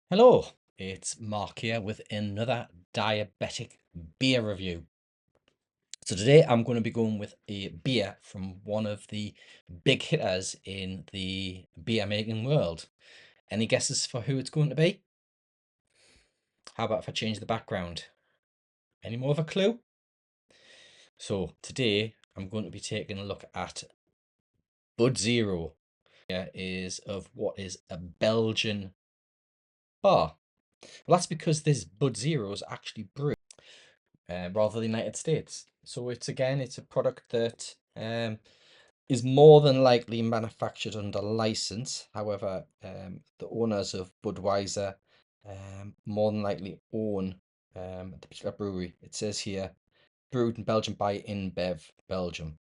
Hello, it's Mark here with another diabetic beer review. So today I'm going to be going with a beer from one of the big hitters in the beer making world. Any guesses for who it's going to be? How about if I change the background? Any more of a clue? So today I'm going to be taking a look at Bud Zero. Here is of what is a Belgian bar. Well, that's because this Bud Zero is actually brewed rather than the United States. So it's a product that is more than likely manufactured under license. However, the owners of Budweiser more than likely own the particular brewery. It says here, brewed in Belgium by InBev Belgium.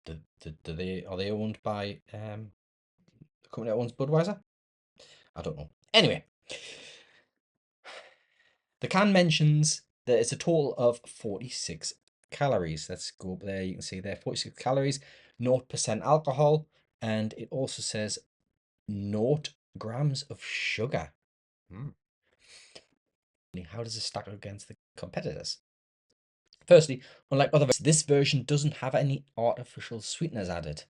Do they are they owned by the company that owns Budweiser? I don't know. Anyway, the can mentions that it's a total of 46 calories. Let's go up there. You can see there 46 calories, 0% alcohol, and it also says 0 grams of sugar. How does this stack up against the competitors? Firstly, unlike other, this version doesn't have any artificial sweeteners added.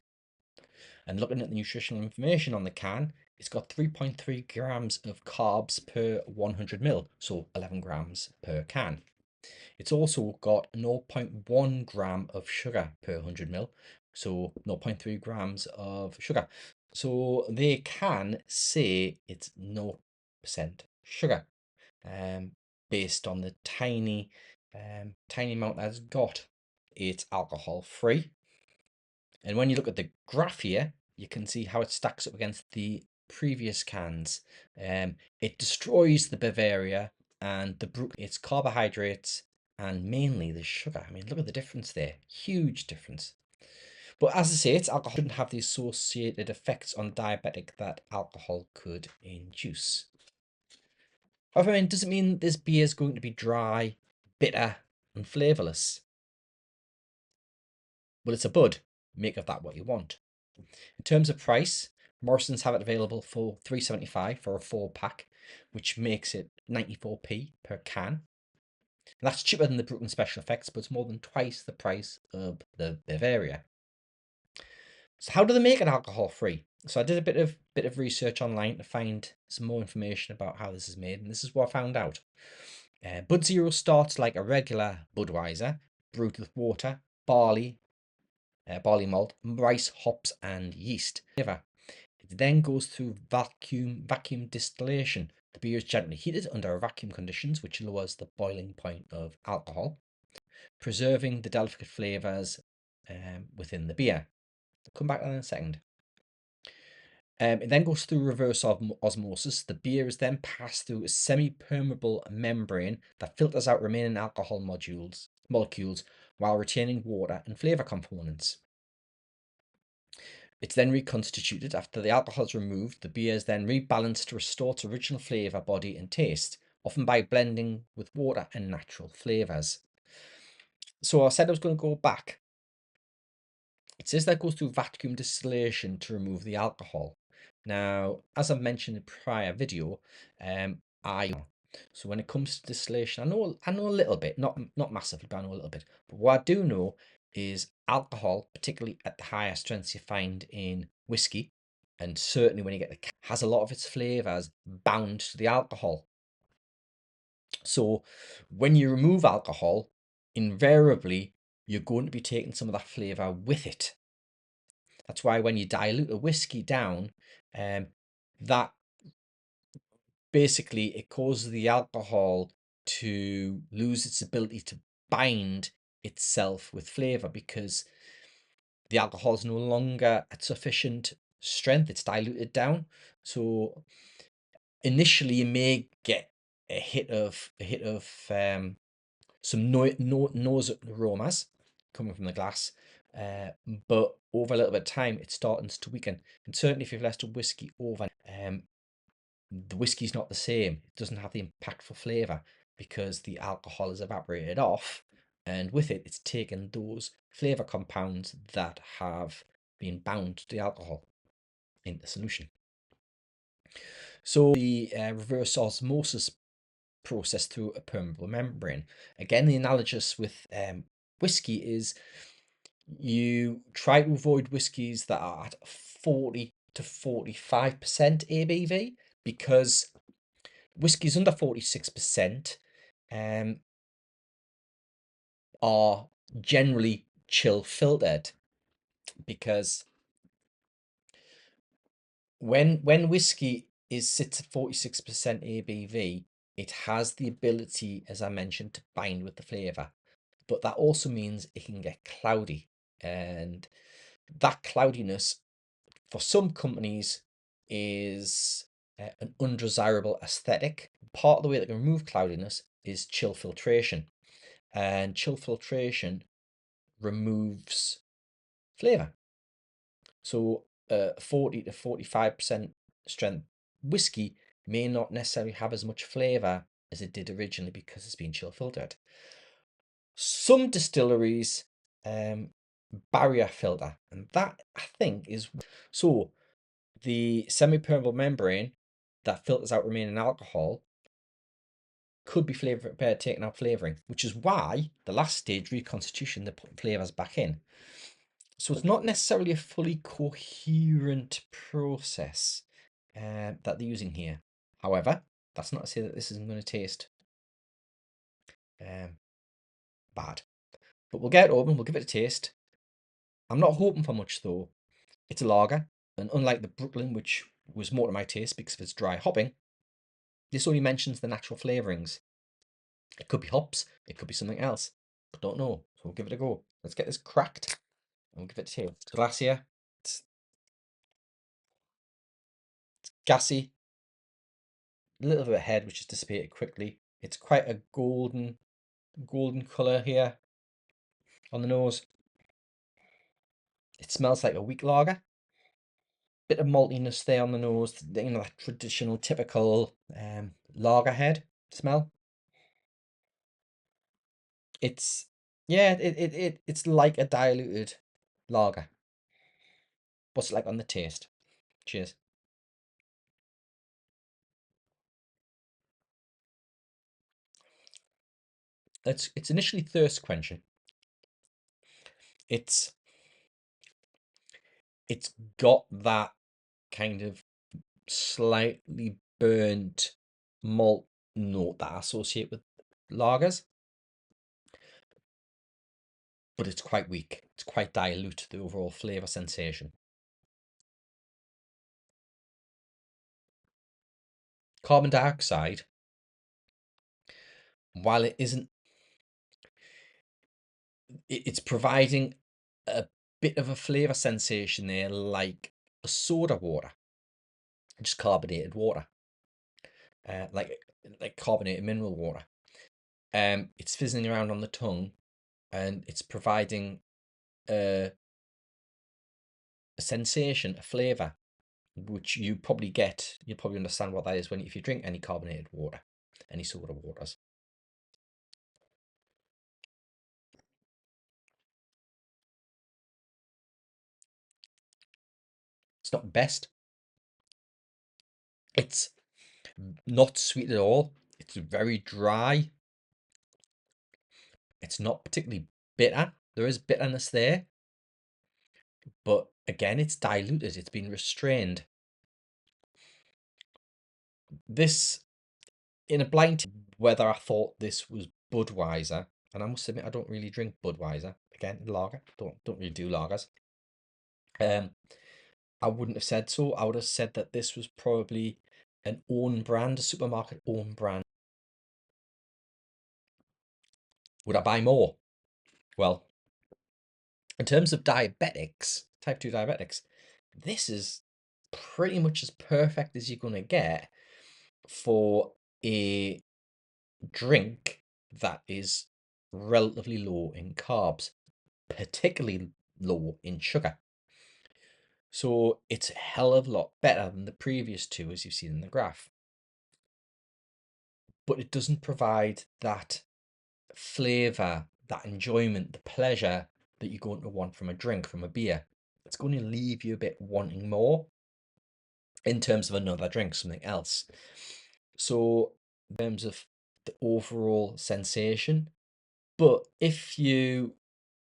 And looking at the nutritional information on the can, it's got 3.3 grams of carbs per 100 ml, so 11 grams per can. It's also got 0.1 gram of sugar per 100 ml, so 0.3 grams of sugar. So they can say it's 0% sugar, based on the tiny amount that's got. It's alcohol free. And when you look at the graph here, you can see how it stacks up against the previous cans. It destroys the Bavaria and its carbohydrates and mainly the sugar. I mean, look at the difference there. Huge difference. But as I say, its alcohol shouldn't have the associated effects on diabetic that alcohol could induce. However, I mean, does it mean this beer is going to be dry, bitter, and flavourless? Well, it's a Bud. Make of that what you want. In terms of price, Morrison's have it available for $3.75 for a 4-pack, which makes it 94p per can. And that's cheaper than the Brooklyn Special Effects, but it's more than twice the price of the Bavaria. So how do they make it alcohol free? So I did a bit of research online to find some more information about how this is made, and this is what I found out. Bud Zero starts like a regular Budweiser, brewed with water, barley malt, rice, hops, and yeast. It then goes through vacuum distillation. The beer is gently heated under vacuum conditions, which lowers the boiling point of alcohol, preserving the delicate flavours within the beer. I'll come back to that in a second. It then goes through reverse osmosis. The beer is then passed through a semi-permeable membrane that filters out remaining alcohol molecules while retaining water and flavour components. It's then reconstituted after the alcohol is removed. The beer is then rebalanced to restore its original flavour, body, and taste, often by blending with water and natural flavours. So I said I was going to go back. It says that it goes through vacuum distillation to remove the alcohol. Now, as I've mentioned in a prior video, so when it comes to distillation, I know a little bit, not massively, but I know a little bit. But what I do know is alcohol, particularly at the higher strengths you find in whiskey, and certainly when you get has a lot of its flavors bound to the alcohol. So when you remove alcohol, invariably you're going to be taking some of that flavor with it. That's why when you dilute a whiskey down, that basically it causes the alcohol to lose its ability to bind itself with flavor because the alcohol is no longer at sufficient strength. It's diluted down. So initially you may get a hit of some nose aromas coming from the glass, but over a little bit of time it's starting to weaken. And certainly if you've left a whiskey over, the whiskey's not the same. It doesn't have the impactful flavour because the alcohol is evaporated off, and with it, it's taken those flavour compounds that have been bound to the alcohol into solution. So the reverse osmosis process through a permeable membrane. Again, the analogus with whiskey is you try to avoid whiskies that are at 40 to 45% ABV, because whiskies under 46% are generally chill filtered, because when whiskey sits at 46% ABV, it has the ability, as I mentioned, to bind with the flavour. But that also means it can get cloudy. And that cloudiness, for some companies, is an undesirable aesthetic. Part of the way that can remove cloudiness is chill filtration. And chill filtration removes flavour. So 40 to 45% strength whiskey may not necessarily have as much flavour as it did originally because it's been chill filtered. Some distilleries barrier filter, and that, I think, is so the semi-permeable membrane that filters out remaining alcohol could be taking out flavouring, which is why the last stage, reconstitution, they put flavours back in. So it's not necessarily a fully coherent process that they're using here. However, that's not to say that this isn't going to taste bad. But we'll get it open, we'll give it a taste. I'm not hoping for much though. It's a lager, and unlike the Brooklyn, which was more to my taste because of its dry hopping, this only mentions the natural flavourings. It could be hops, it could be something else, but don't know. So we'll give it a go. Let's get this cracked and we'll give it a taste. Glass here. It's gassy, a little bit of head which is dissipated quickly. It's quite a golden colour here on the nose. It smells like a weak lager. Bit of maltiness there on the nose, you know, that traditional, typical lager head smell. It's it's like a diluted lager. What's it like on the taste? Cheers. It's initially thirst quenching. It's got that kind of slightly burnt malt note that I associate with lagers, but it's quite weak. It's quite dilute, the overall flavour sensation. Carbon dioxide, while it isn't, it's providing a bit of a flavour sensation there, like a soda water, just carbonated water, like carbonated mineral water. It's fizzing around on the tongue, and it's providing a sensation, a flavour, which you'll probably understand what that is if you drink any carbonated water, any soda waters. It's not best. It's not sweet at all. It's very dry. It's not particularly bitter. There is bitterness there, but again, it's diluted. It's been restrained. This, in a blind, whether I thought this was Budweiser, and I must admit I don't really drink Budweiser. Again, lager. Don't really do lagers. I wouldn't have said so. I would have said that this was probably an own brand, a supermarket own brand. Would I buy more? Well, in terms of diabetics, type 2 diabetics, this is pretty much as perfect as you're going to get for a drink that is relatively low in carbs, particularly low in sugar. So it's a hell of a lot better than the previous two, as you've seen in the graph. But it doesn't provide that flavour, that enjoyment, the pleasure that you're going to want from a drink, from a beer. It's going to leave you a bit wanting more. in terms of another drink, something else. So in terms of the overall sensation, but if you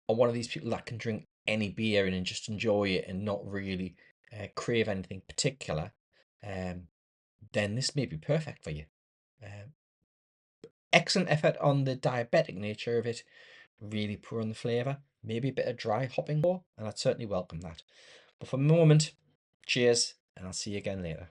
are one of these people that can drink any beer and just enjoy it and not really crave anything particular, um, then this may be perfect for you. Um, Excellent effort on the diabetic nature of it, really poor on the flavour, maybe a bit of dry hopping more, and I'd certainly welcome that. But for the moment, cheers, and I'll see you again later.